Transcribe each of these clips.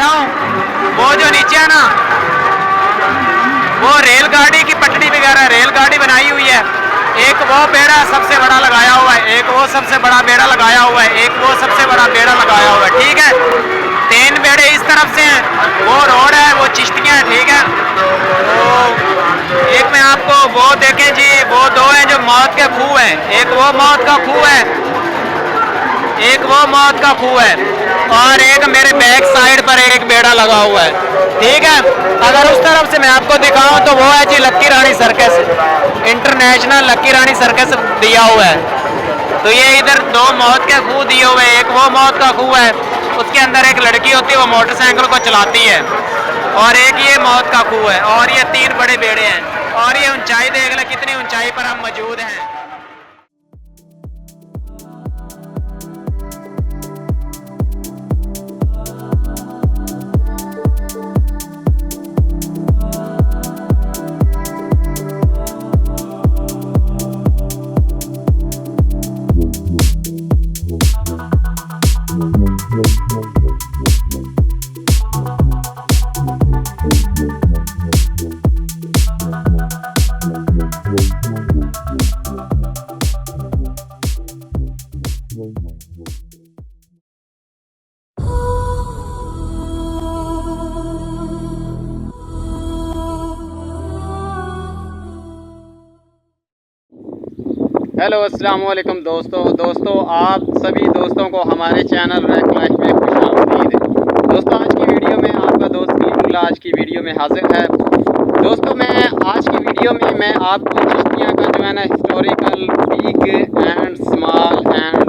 बैठा हूँ, वो जो नीचे है ना, वो रेलगाड़ी की पटड़ी वगैरह रेलगाड़ी बनाई हुई है। एक वो बेड़ा सबसे बड़ा लगाया हुआ है, एक वो सबसे बड़ा बेड़ा लगाया हुआ है, एक वो सबसे बड़ा बेड़ा लगाया हुआ है। ठीक है, 3 बेड़े इस तरफ से हैं, वो रोड है, वो चिश्तियाँ हैं। ठीक है, तो एक में आपको वो देखें जी, वो 2 हैं जो मौत के खूह हैं। एक वो मौत का खूह है, एक वो मौत का खूह है, और एक मेरे बैक साइड पर एक बेड़ा लगा हुआ है। ठीक है, अगर उस तरफ से मैं आपको दिखाऊं तो वो है जी लक्की रानी सर्कस, इंटरनेशनल लक्की रानी सर्कस दिया हुआ है। तो ये इधर 2 मौत के खूह दिए हुए हैं। एक वो मौत का खूह है, उसके अंदर एक लड़की होती है, वो मोटरसाइकिल को चलाती है, और एक ये मौत का खूह है, और ये 3 बड़े बेड़े हैं। और ये ऊंचाई देख ले, कितनी ऊंचाई पर हम मौजूद हैं। हेलो अस्सलाम वालेकुम दोस्तों आप सभी दोस्तों को हमारे चैनल रैक लाइफ में खुशामदीद है। दोस्तों आज की वीडियो में आपका दोस्त बिल्कुल आज की वीडियो में हाजिर है। दोस्तों मैं आज की वीडियो में मैं आपको चिश्तियाँ का जो है ना historical big and small and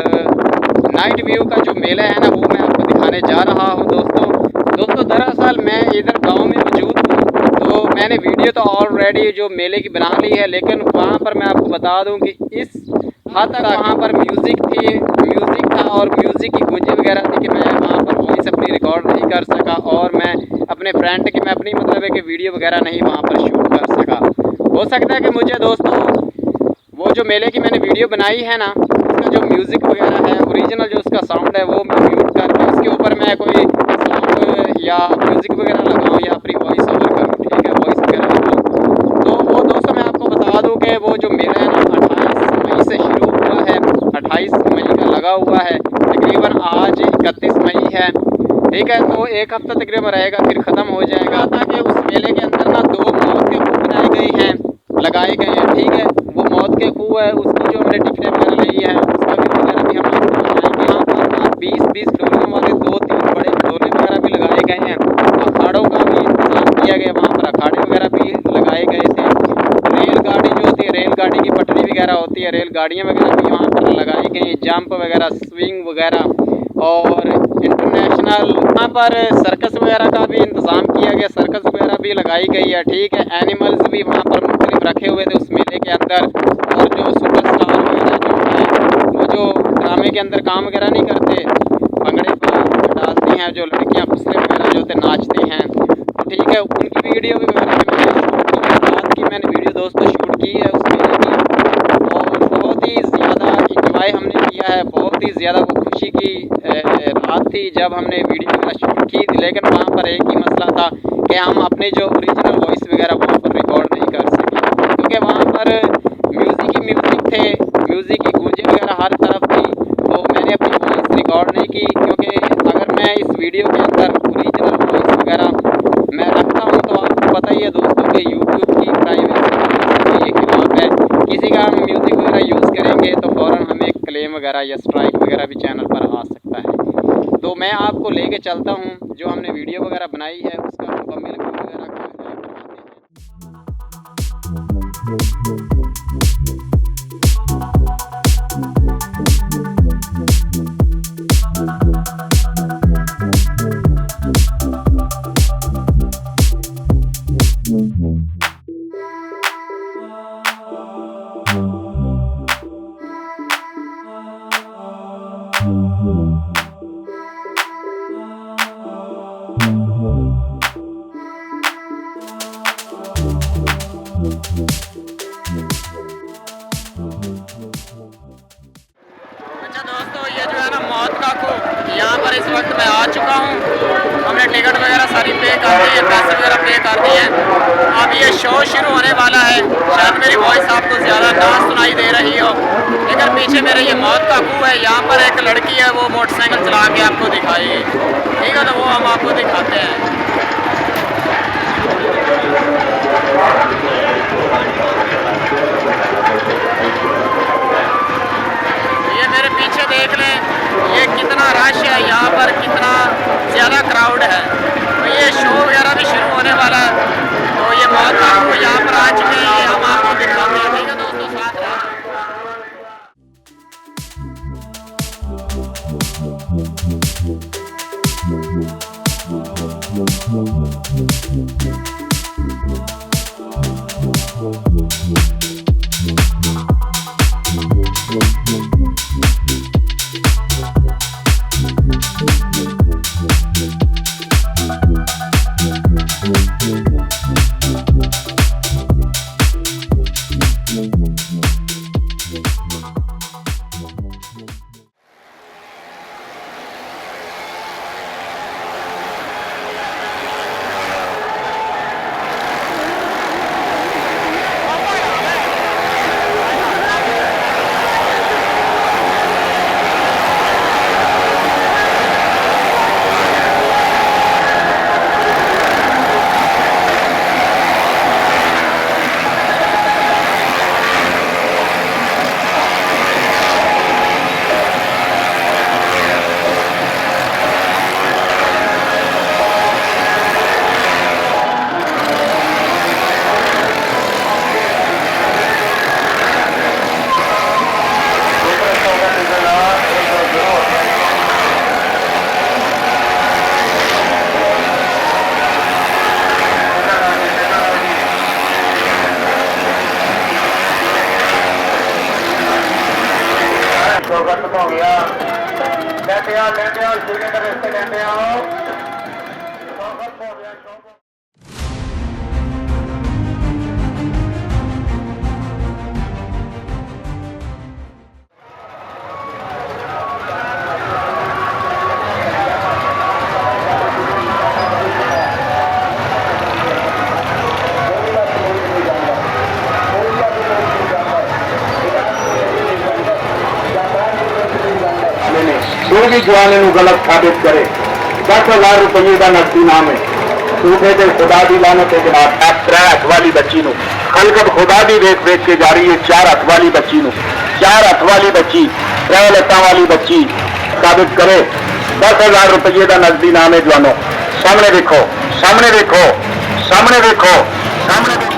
night view का जो मेला है ना वो मैं आपको दिखाने जा रहा हूँ। दोस्तों दरअसल मैं इधर गाँव में मौजूद हूँ, तो मैंने वीडियो तो ऑलरेडी जो मेले की बना ली है, लेकिन वहाँ पर मैं आपको बता दूँ कि इस हद तक वहाँ पर म्यूज़िक था और म्यूज़िक की गूंजी वगैरह थी कि मैं वहाँ पर वॉइस अपनी रिकॉर्ड नहीं कर सका, और मैं अपने फ्रेंड की मैं अपनी मतलब है कि वीडियो वगैरह नहीं वहाँ पर शूट कर सका। हो सकता है कि मुझे दोस्तों वो जो मेले की मैंने वीडियो बनाई है ना, उसका जो म्यूज़िक वगैरह है, ओरिजिनल जो उसका साउंड है, वो मैं म्यूट करके उसके ऊपर मैं कोई साउंड या म्यूज़िक वगैरह लगाऊँ या अपनी वॉइस ओवर करूँ। ठीक है, वॉइस वगैरह लगाऊँ। तो वो दोस्तों मैं आपको बता दूँ कि वो जो मेला है ना 28 मई से शुरू हुआ है, 28 मई का लगा हुआ है, तकरीबन आज 31 मई है। ठीक है, तो एक हफ्ता तकरीबन रहेगा, फिर ख़त्म हो जाएगा। ताकि उस मेले के अंदर ना 2 मौत के खूह बनाए गए हैं, लगाए गए हैं। ठीक है, वो मौत के खूह है, उसकी जो हमने टिकटें वगैरह ली है, उसका भी वगैरह भी हम आपको बताएंगे। यहाँ पर 20-20 डोलियों वाले 2-3 बड़े डोले वगैरह भी लगाए गए हैं, अखाड़ों का भी इंतजाम किया गया, वहाँ पर अखाड़े वगैरह भी लगाए गए थे। रेलगाड़ी जो होती है, रेलगाड़ी की पटरी वगैरह होती है, रेलगाड़ियाँ वगैरह भी वहाँ पर लगाई गई, जंप वगैरह, स्विंग वगैरह, और इंटरनेशनल वहाँ पर सर्कस वगैरह का भी इंतज़ाम किया गया, सर्कस वगैरह भी लगाई गई है। ठीक है, एनिमल्स भी वहाँ पर मुख्तलिफ रखे हुए थे उस मेले के अंदर, और जो सुपरस्टार वगैरह जो हैं वो जो ड्रामे के अंदर काम वगैरह नहीं करते, भंगड़े पर डालती हैं, जो लड़कियाँ फुसले वगैरह जो होते नाचती हैं, तो ठीक है उनकी वीडियो भी वगैरह भी मैंने शूट की है। रात की मैंने वीडियो दोस्तों शूट की है उस मेले की, और बहुत ही ज़्यादा इंजॉय हमने किया है, बहुत ही ज़्यादा वो खुशी की रात थी जब हमने वीडियो वगैरह शूट की थी। लेकिन वहाँ पर एक ही मसला था कि हम अपने जो ओरिजिनल वॉइस वगैरह वहाँ पर रिकॉर्ड नहीं कर सके, क्योंकि वहाँ पर म्यूज़िक थे, म्यूज़िक की गूंजें वगैरह हर तरफ थी, तो मैंने अपनी वॉइस रिकॉर्ड नहीं की। क्योंकि अगर मैं इस वीडियो के अंदर ओरिजिनल वॉइस वगैरह मैं रखता हूँ तो आपको पता ही है दोस्तों कि यूट्यूब की प्राइवेसी के खिलाफ है। किसी का हम म्यूज़िक वगैरह यूज़ करेंगे तो फ़ौरन हमें क्लेम वगैरह या स्ट्राइक वगैरह भी चैनल पर आ सकता है। तो मैं आपको लेके चलता हूँ, जो हमने वीडियो वगैरह बनाई है उसका मुकम्मल व्यू वगैरह करवाते अच्छा दोस्तों, ये जो है ना मौत का खूह, यहाँ पर इस वक्त मैं आ चुका हूँ, हमने टिकट वगैरह सारी पे कर दी है, पैसे वगैरह पे कर दिए हैं। अब ये शो शुरू होने वाला है। शायद मेरी वॉइस आपको ज़्यादा ना सुनाई दे रही हो, लेकिन पीछे मेरे ये मौत का कुआं है। यहाँ पर एक लड़की है, वो मोटरसाइकिल चला के आपको दिखाएगी, ठीक है, तो वो हम आपको दिखाते हैं। ये मेरे पीछे देख लें, ये कितना रश है, यहाँ पर कितना ज़्यादा क्राउड है। तो ये शो वगैरह भी शुरू होने वाला है। तो ये मौत का कुआं यहाँ पर आ चुके हैं, ये हम आपको दिखाते हैं, ठीक है दोस्तों, साथ हो गया लेते आओ श्रीनगर से लेते आओ। कोई भी जवान इन गलत साबित करे 10,000 रुपये का नकदी नाम है। झूठे से खुदा दी लानत है जनाब। 3 हथ वाली बच्ची नु कल कब खुदा दी देख देख के जा रही है। 4 हथ वाली बच्ची नु 4 हथ वाली बच्ची 3 लत्ता वाली बच्ची साबित करे 10,000 रुपये का नकदी नाम है। जवानों सामने देखो, सामने देखो, सामने देखो, सामने देखो।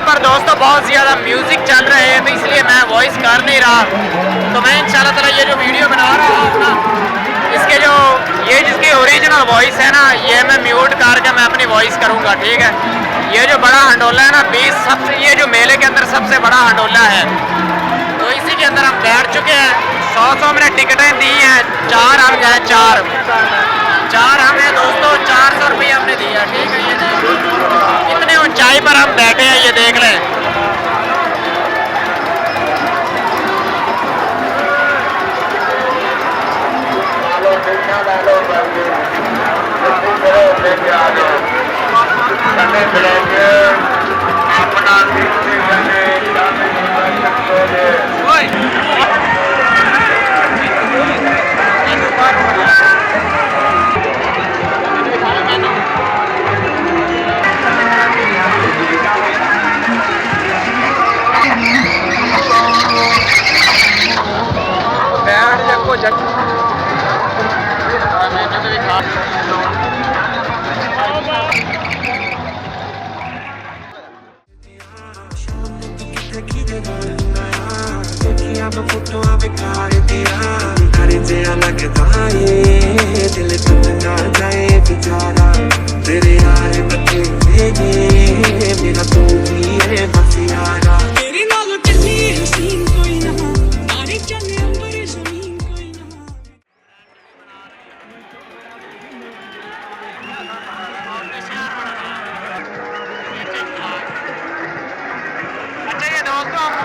पर दोस्तों बहुत ज़्यादा म्यूज़िक चल रहे हैं, तो इसलिए मैं वॉइस कर नहीं रहा। तो मैं इंशाल्लाह ताला ये जो वीडियो बना रहा हूँ ना, इसके जो ये जिसकी ओरिजिनल वॉइस है ना, ये मैं म्यूट करके मैं अपनी वॉइस करूँगा, ठीक है। ये जो बड़ा हंडोला है ना, 20 सबसे, ये जो मेले के अंदर सबसे बड़ा हंडोला है, तो इसी के अंदर हम बैठ चुके हैं। 100 में टिकटें दी हैं, 4 हम गए, 4 हमें दोस्तों 400 रुपये हमने दिया, ठीक है। ये कितने ऊंचाई पर हम बैठे हैं, ये देख लें।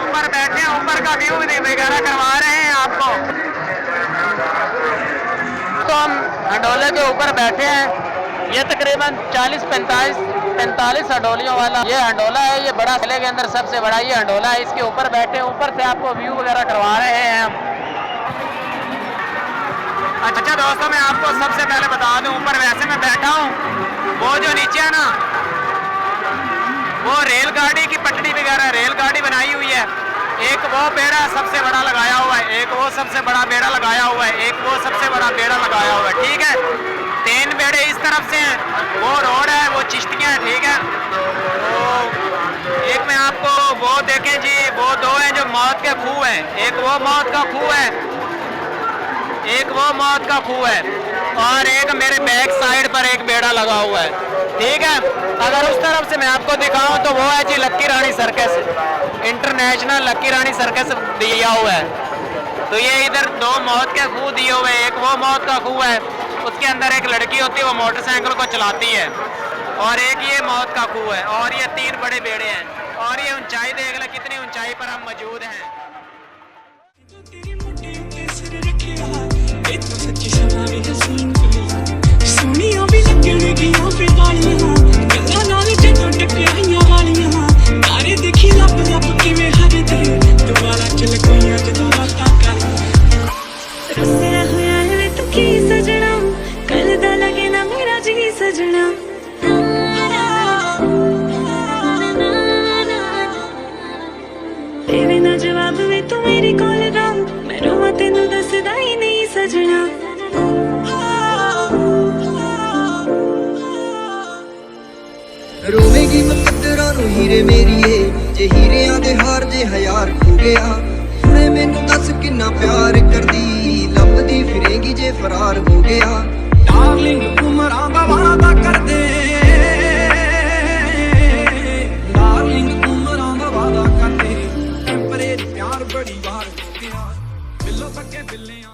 ऊपर बैठे हैं, ऊपर का व्यू वगैरह करवा रहे हैं आपको। तो हम हंडोले के ऊपर बैठे हैं, ये तकरीबन 40-45 हंडोलियों वाला ये हंडोला है। ये बड़ा किले के अंदर सबसे बड़ा ये हंडोला है। इसके ऊपर बैठे हैं, ऊपर से आपको व्यू वगैरह करवा रहे हैं हम। अच्छा दोस्तों, मैं आपको सबसे पहले बता दूं, ऊपर वैसे मैं बैठा हूँ, वो जो नीचे है ना, वो रेलगाड़ी की पटड़ी वगैरह रेलगाड़ी बनाई हुई है। एक वो बेड़ा सबसे बड़ा लगाया हुआ है, एक वो सबसे बड़ा बेड़ा लगाया हुआ है, एक वो सबसे बड़ा बेड़ा लगाया हुआ है, ठीक है। 3 बेड़े इस तरफ से हैं, वो रोड है, वो चिश्तियाँ हैं, ठीक है। तो एक में आपको वो देखें जी, वो 2 हैं जो मौत के खूह हैं। एक वो मौत का खूह है, एक वो मौत का खूह है, और एक मेरे बैक साइड पर एक बेड़ा लगा हुआ है, ठीक है। अगर उस तरफ से मैं आपको दिखाऊं तो वो है जी लक्की रानी सर्कस, इंटरनेशनल लक्की रानी सर्कस दिया हुआ है। तो ये इधर 2 मौत के खूह दिए हुए हैं। एक वो मौत का खूह है, उसके अंदर एक लड़की होती है, वो मोटरसाइकिल को चलाती है, और एक ये मौत का खूह है, और ये 3 बड़े बेड़े हैं। और ये ऊंचाई देख ले, कितनी ऊंचाई पर हम मौजूद हैं। जवाब वे तू मेरी कॉल दा, मैं रोवा तेनू दसदा ही नहीं सजना। रोवेगी मुकद्दरां नू हीरे मेरीए, जे हीरियां दे हार जे हयार खो गया। हुणे मैनू दस किन्ना प्यार करदी, लभदी फिरेगी जे फरार हो गया। डार्लिंग उमरां दा वादा कर दे, डार्लिंग उमरां दा वादा कर दे। टेंपरेरी प्यार बड़ी बार हो गया, बिल्लो तके बिल्लियां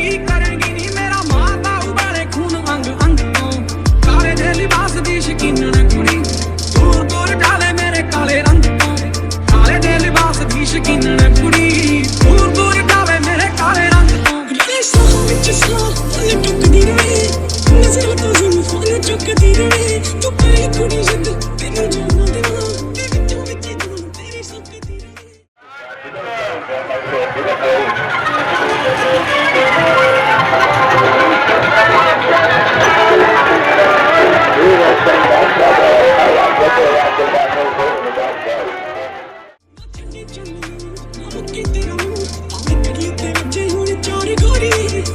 ਕੀ ਕਰੇਂਗੀ ਨੀ ਮੇਰਾ ਮਾਰਦਾ ਉਬਾਲੇ ਖੂਨ ਅੰਗ ਅੰਗ ਤੋਂ ਕਾਲੇ ਦੇ ਲਿਬਾਸ ਦੀ ਸ਼ਕੀਨਣ ਕੁੜੀ ਦੂਰ ਦੂਰ ਕਾਲੇ ਮੇਰੇ ਕਾਲੇ ਰੰਗ ਤੋਂ ਕਾਲੇ ਦੇ ਲਿਬਾਸ ਦੀ ਸ਼ਕੀਨਣ ਕੁੜੀ ਦੂਰ ਦੂਰ ਕਾਲੇ ਮੇਰੇ ਕਾਲੇ ਰੰਗ ਤੋਂ ਸਾਹ ਵਿੱਚ ਸਾਹ ਟੁੱਕਦੀ ਰਹੇ ਨਜ਼ਰ ਤੋਂ ਜ਼ੁਲਫਾਂ ਚੁੱਕਦੀ ਰਹੇ ਤੂੰ ਕਾਲੀ ਕੁੜੀ ਜਿੱਦ ਤੈਨੂੰ ਜਾਣਾ ਦੇਣਾ ਤੇ ਵਿੱਚੋਂ ਵਿੱਚ ਤੂੰ ਤੇਰੀ ਸੁੱਕਦੀ ਰਹੇ ਚੰਨੀ ਚੰਨੀ ਮੁੱਕੀ ਤੇਰਾ ਆਵੇਂ ਕੜੀ ਤੇ ਵੱਜੇ ਹੁਣ ਚਾਰ ਗੋਰੀ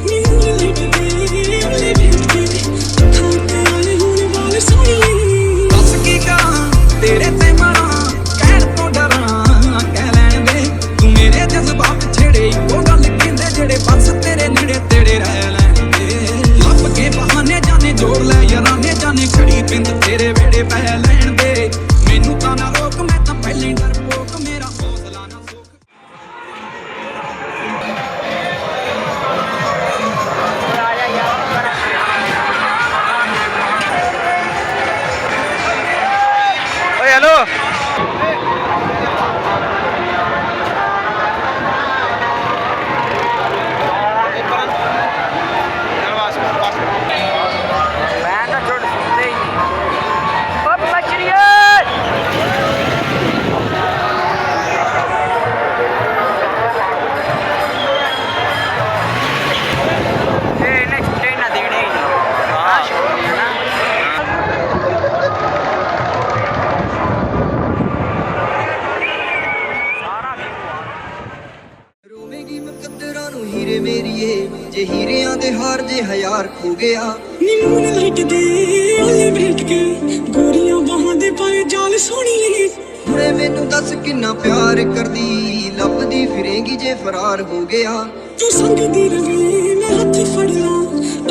ਮੈਨੂੰ ਲਿਟਦੇ ਉਹਲੇ ਵੇਖਦੇ ਖਾਤੇ ਆਏ ਹੁਣ ਵਾਲ ਸੋਹਣੀ ਦੱਸ ਕੀ ਕਰਾਂ ਤੇਰੇ ਤੇ ਮਰਾਂ ਕਹਿਣ ਤੋਂ ਡਰਾਂ ਕਹਿ ਲੈਣ ਦੇ ਤੂੰ ਮੇਰੇ ਜਜ਼ਬਾਤ ਛੇੜੇ ਉਹ ਗੱਲ ਕਹਿੰਦੇ ਜਿਹੜੇ ਬਸ ਤੇਰੇ ਨੇੜੇ ਤੇੜੇ ਰਹਿ ਲੈਣਗੇ ਲੱਭ ਕੇ ਬਹਾਨੇ ਜਾਣੇ ਜੋੜ ਲੈ ਯਾਰਾਨੇ ਜਾਣੇ ਖੜੀ ਬਿੰਦ ਤੇਰੇ ਵੇੜੇ ਪੈ ਲੈਣ ਦੇ ਮੈਨੂੰ ਤਾਂ ਨਾ ਰੋਕ ਮੈਂ ਤਾਂ ਪਹਿਲੇ ਡਰਪੋਕ ਮੇਰਾ ਹੌਸਲਾ ਨਾ ਸੋਕ ਓਏ ਹੈਲੋ ਮੈਂ ਤਾਂ ਛੋੜ ਸੁਣਦੇ ਹੀ ਨਹੀਂ ਓ ਮਛਲੀਏ ਇਹ ਨੇ ਛੁੱਟੇ ਨਾ ਦੇਣੇ ਹੀ ਨਹੀਂ ਹਾਂ ਛੋੜ ਨਾ ਰੋਵੇਂਗੀ ਮੁਕੱਦਰਾਂ ਨੂੰ ਹੀਰੇ ਮੇਰੀਏ ਜੇ ਹੀਰਿਆਂ ਦੇ ਹਾਰ ਜੇ ਹਜ਼ਾਰ ਖੋ ਗਿਆ ਨੀ ਮੂਨ ਲਾਈਟ ਦੇ ਉਹਲੇ ਬੈਠ ਕੇ ਗੋਰੀਆਂ ਬਾਹਾਂ ਦੇ ਪਾਏ ਜਾਲ ਸੋਹਣੀਏ ਹੁਣੇ ਮੈਨੂੰ ਦੱਸ ਕਿੰਨਾ ਪਿਆਰ ਕਰਦੀ ਲੱਭਦੀ ਫਿਰੇਂਗੀ ਜੇ ਫਰਾਰ ਹੋ ਗਿਆ ਤੂੰ ਸੰਗਦੀ ਰਵੇ ਮੈਂ ਹੱਥ ਫੜ ਲਾਂ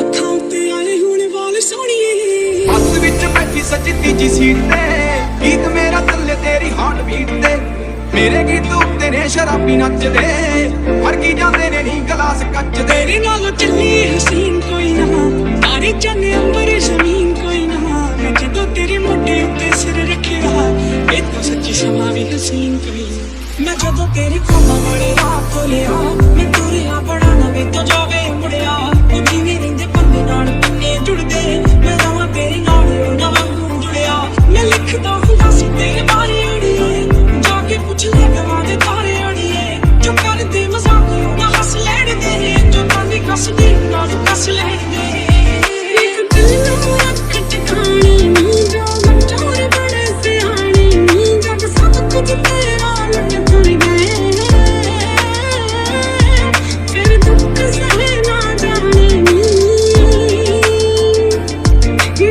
ਅੱਖਾਂ ਉੱਤੇ ਆਏ ਹੁਣ ਵਾਲ ਸੋਹਣੀਏ ਬੱਸ ਵਿੱਚ ਬੈਠੀ ਸੱਜਦੀ ਜੀ ਸੀਟ ਤੇ ਗੀਤ ਮੇਰਾ ਚੱਲੇ ਤੇਰੀ ਹਾਰਟ ਬੀਟ ਤੇ ਮੇਰੇ ਗੀਤ ਉੱਤੇ ਨੇ ਸ਼ਰਾਬੀ ਨੱਚਦੇ ਫੜਕੀ ਜਾਂਦੇ ਨੇ ਨੀ ਗਲਾਸ ਕੱਚ ਦੇ ਤੇਰੇ ਨਾਲ ਚੱਲੀ ਹਸੀਨ ਕੋਈ ਨਾ ਤਾਰੇ ਚੰਨ ਅੰਬਰ ਜ਼ਮੀਨ ਕੋਈ ਨਾ ਮੈਂ ਜਦੋਂ ਤੇਰੇ ਮੋਢੇ ਉੱਤੇ ਸਿਰ ਰੱਖਿਆ ਇਹ ਤਾਂ ਸੱਚੀ ਸਮਾਂ ਵੀ ਹਸੀਨ ਕੋਈ ਨਾ ਮੈਂ ਜਦੋਂ ਤੇਰੇ ਕੋਲੋਂ ਬੜੇ ਰਾਤ ਖੋਲਿਆ ਮੈਂ ਤੁਰਿਆ ਬੜਾ ਨਵੇਂ ਤੋਂ ਜਾਵੇ ਮੁੜਿਆ ਉਹ ਜਿਵੇਂ ਰਹਿੰਦੇ ਪੰਨੇ ਨਾਲ ਪੰਨੇ ਜੁੜਦੇ ਮੈਂ ਰਵਾਂ ਤੇਰੇ ਨਾਲ ਉਹਨਾਂ ਵਾਂਗੂ ਜੁੜਿਆ ਮੈਂ ਲਿਖਦਾ ਹੁੰਦਾ ਸੀ ਤੇਰੇ ਬਾਰੇ ਅੜੀਏ ਜਾ ਕੇ ਪੁੱਛ ਲੈ ਗਵਾਂ ਦੇ ਤਾਰੇ ਅੜੀਏ ਜੋ ਕਰਦੇ ਮਜ਼ਾਕ ਨਾ ਹੱਸ ਲੈਣ ਦੇ ਜੋ ਕਾਂਦੀ ਕੱਸਦੀ ਨਾਲ ਕੱਸ ਲੈਣ ਦੇ ਇੱਕ ਦਿਲ ਨੂੰ ਰੱਖ ਟਿਕਾਣੇ ਨੀ ਜੋ ਮਚੋਰ ਬੜੇ ਸਿਆਣੇ ਨੀ ਜਦ ਸਭ ਕੁਝ ਤੇਰਾ ਲੁੱਟ ਤੁਰ ਗਏ ਫਿਰ ਦੁੱਖ ਸਹਿ ਨਾ ਜਾਣੇ ਨੀ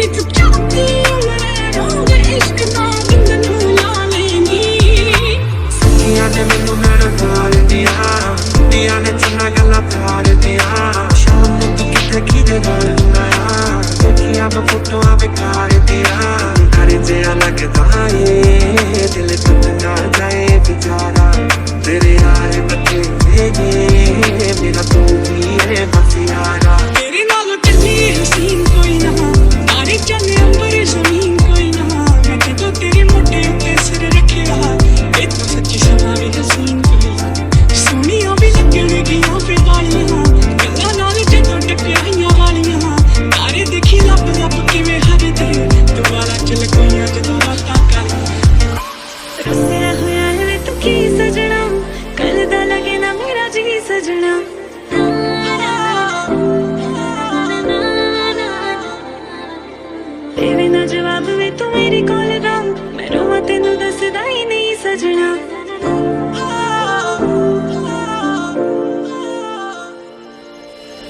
ਤੂੰ ਚਾਹਤੀ ਉਮਰੇ ਰੋਗ ਇਸ਼ਕ ਦਾ ਬਿੰਦ ਨੂੰ ਲਾ ਲੈਂਗੀ ਦੀਆਂ ਨੇ ਮੈਨੂੰ ਮੇਰੇ ਘਰ ਦੀਆਂ ਨੇ ਚੰਗਾ ਗੱਲਾਂ ਪਿਆਰ ਦੀਆਂ ਸ਼ਾਮ ਨੂੰ ਤੂੰ ਕਿੱਥੇ ਕਿਹਦੇ ਨਾਲ ਆਇਆ ਦੇਖੀਆਂ ਮੈਂ ਫੋਟੋਆਂ ਵਿਕਾਰ ਦੀਆਂ ਘਰ ਤੇ ਲੱਗਦਾ ਏ ਦਿਲ ਟੁੱਟ ਨਾ ਜਾਏ ਵਿਚਾਰਾ ਤੇਰੇ ਯਾਰ ਬੱਤੇ ਨੇ ਮੇਰਾ ਤੂੰ ਵੀ ਹੈ ਬਸ ਯਾਰਾ ਤੇਰੇ ਨਾਲ ਚੱਲੀ ਹਸੀਨ ਕੋਈ ਨਾ ਤਾਰੇ ਚੰਨ ਅੰਬਰ ਜ਼ਮੀਨ ਕੋਈ ਨਾ ਮੈਂ ਜਦੋਂ ਤੇਰੇ ਮੋਢੇ ਉੱਤੇ ਸਿਰ ਰੱਖਿਆ ਇਹ ਤਾਂ ਸੱਚੀ ਸਮਾਂ ਵੀ ਹਸੀਨ ਕੋਈ ਨਾ ਸੋਹਣੀਆਂ ਵੀ ਲੱਗਣਗੀਆਂ ਫਿਰ ਵਾਲੀਆਂ ਗੱਲਾਂ ਨਾਲ ਜਦੋਂ ਟਕਰਾਈਆਂ ਵਾਲੀਆਂ ਤਾਰੇ ਦੇਖੀ ਲੱਭ ਲੱਭ ਕਿਵੇਂ ਹਰਦੇ ਦੁਬਾਰਾ ਚਲ ਗਈਆਂ ਜਦੋਂ ਰਾਤਾਂ ਕਰ ਰੁੱਸਿਆ ਹੋਇਆ ਹੈ ਤੂੰ ਕੀ ਸਜਣਾ ਕੱਲ ਦਾ ਲੱਗੇ ਨਾ ਮੇਰਾ ਜੀ ਸਜਣਾ ਤੇਰੇ ਨਾ ਜਵਾਬ ਵੇ ਤੂੰ ਮੇਰੀ ਕੋਲ ਰਾਂ ਮੈਂ ਰੋਵਾਂ ਤੈਨੂੰ ਦੱਸਦਾ ਹੀ ਨਹੀਂ ਸਜਣਾ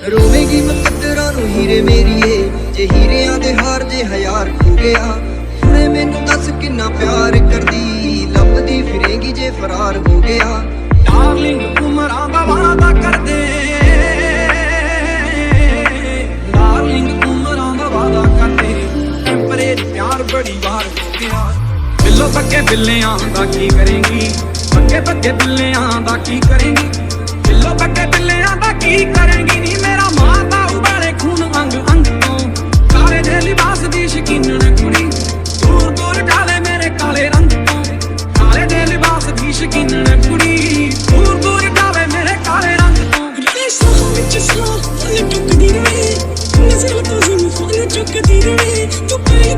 ਰੋਵੇਂਗੀ ਮੁਕੱਦਰਾਂ ਨੂੰ ਹੀਰੇ ਮੇਰੀਏ ਜੇ ਹੀਰਿਆਂ ਦੇ ਹਾਰ ਜੇ ਹਜ਼ਾਰ ਖੋ ਗਿਆ ਹੁਣੇ ਮੈਨੂੰ ਦੱਸ ਕਿੰਨਾ ਪਿਆਰ ਕਰਦੀ ਲੱਭਦੀ ਫਿਰੇਂਗੀ ਜੇ ਫਰਾਰ ਹੋ ਗਿਆ ਡਾਰਲਿੰਗ ਉਮਰਾਂ ਦਾ ਵਾਅਦਾ ਕਰਦੇ ਡਾਰਲਿੰਗ ਉਮਰਾਂ ਦਾ ਵਾਅਦਾ ਕਰਦੇ ਟੈਂਪਰੇਰੀ ਪਿਆਰ ਬੜੀ ਵਾਰ ਹੋ ਗਿਆ ਬਿੱਲੋ ਬੱਗੇ ਬਿੱਲਿਆਂ ਦਾ ਕੀ ਕਰੇਂਗੀ ਬੱਗੇ ਬੱਗੇ ਬਿੱਲਿਆਂ ਦਾ ਕੀ ਕਰੇਂਗੀ ਬਿੱਲੋ ਬੱਗੇ ਬਿੱਲਿਆਂ ਦਾ ਕੀ ਕਰੇਂਗੀ ਨੀ ਮੇਰਾ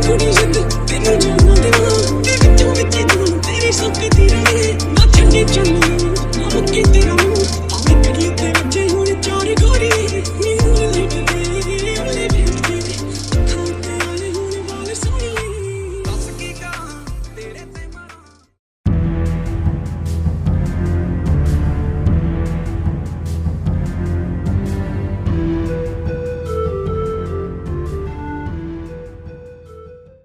थोड़ी